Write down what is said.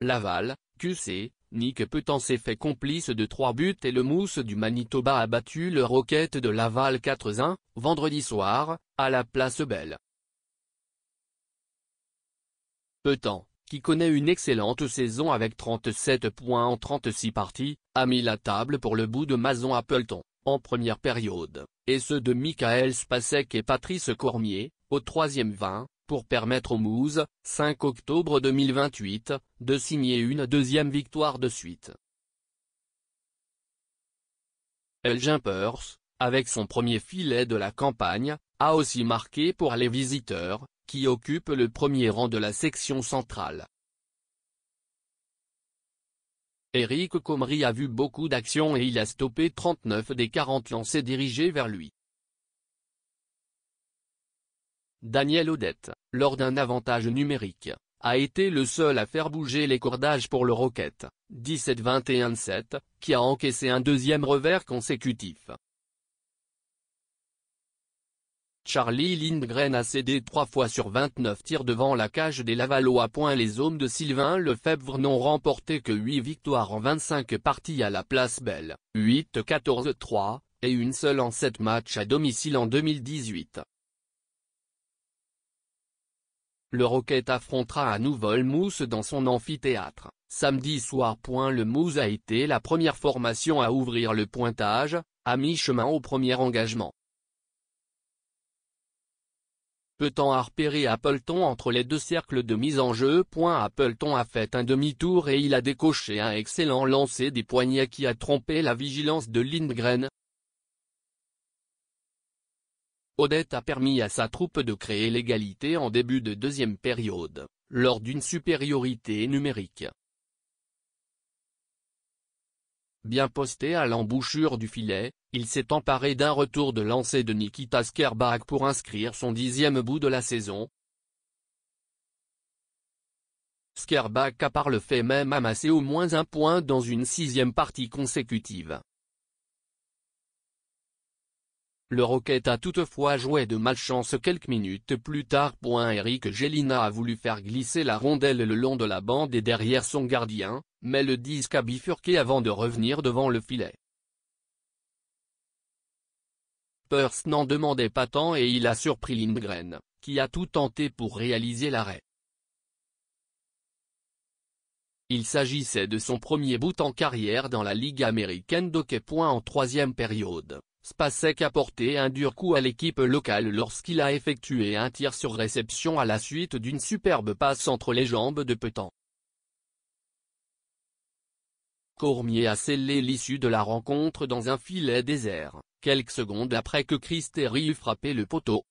Laval, QC, Nick Petan s'est fait complice de 3 buts et le Mousse du Manitoba a battu le Rocket de Laval 4-1, vendredi soir, à la Place Belle. Petan, qui connaît une excellente saison avec 37 points en 36 parties, a mis la table pour le bout de Mason Appleton, en première période, et ceux de Michael Spacek et Patrice Cormier, au troisième 20, pour permettre aux Moose, 5 octobre 2028, de signer une deuxième victoire de suite. Elgin Pearce, avec son premier filet de la campagne, a aussi marqué pour les visiteurs, qui occupent le premier rang de la section centrale. Eric Comrie a vu beaucoup d'actions et il a stoppé 39 des 40 lancers dirigés vers lui. Daniel Audette, lors d'un avantage numérique, a été le seul à faire bouger les cordages pour le Rocket, 17-21-7, qui a encaissé un deuxième revers consécutif. Charlie Lindgren a cédé 3 fois sur 29 tirs devant la cage des Lavallois. Les hommes de Sylvain Lefebvre n'ont remporté que 8 victoires en 25 parties à la Place Belle, 8-14-3, et une seule en 7 matchs à domicile en 2018. Le Rocket affrontera à nouveau le Mousse dans son amphithéâtre, samedi soir. Le Mousse a été la première formation à ouvrir le pointage, à mi-chemin au premier engagement. Petan a repéré Appleton entre les deux cercles de mise en jeu. Appleton a fait un demi-tour et il a décoché un excellent lancer des poignets qui a trompé la vigilance de Lindgren. Audette a permis à sa troupe de créer l'égalité en début de deuxième période, lors d'une supériorité numérique. Bien posté à l'embouchure du filet, il s'est emparé d'un retour de lancer de Nikita Skerbak pour inscrire son 10e but de la saison. Skerbak a par le fait même amassé au moins un point dans une 6e partie consécutive. Le Rocket a toutefois joué de malchance quelques minutes plus tard. Eric Gélina a voulu faire glisser la rondelle le long de la bande et derrière son gardien, mais le disque a bifurqué avant de revenir devant le filet. Pearce n'en demandait pas tant et il a surpris Lindgren, qui a tout tenté pour réaliser l'arrêt. Il s'agissait de son premier but en carrière dans la Ligue américaine d'hockey. En troisième période, Spacek a porté un dur coup à l'équipe locale lorsqu'il a effectué un tir sur réception à la suite d'une superbe passe entre les jambes de Petan. Cormier a scellé l'issue de la rencontre dans un filet désert, quelques secondes après que Chris Terry eut frappé le poteau.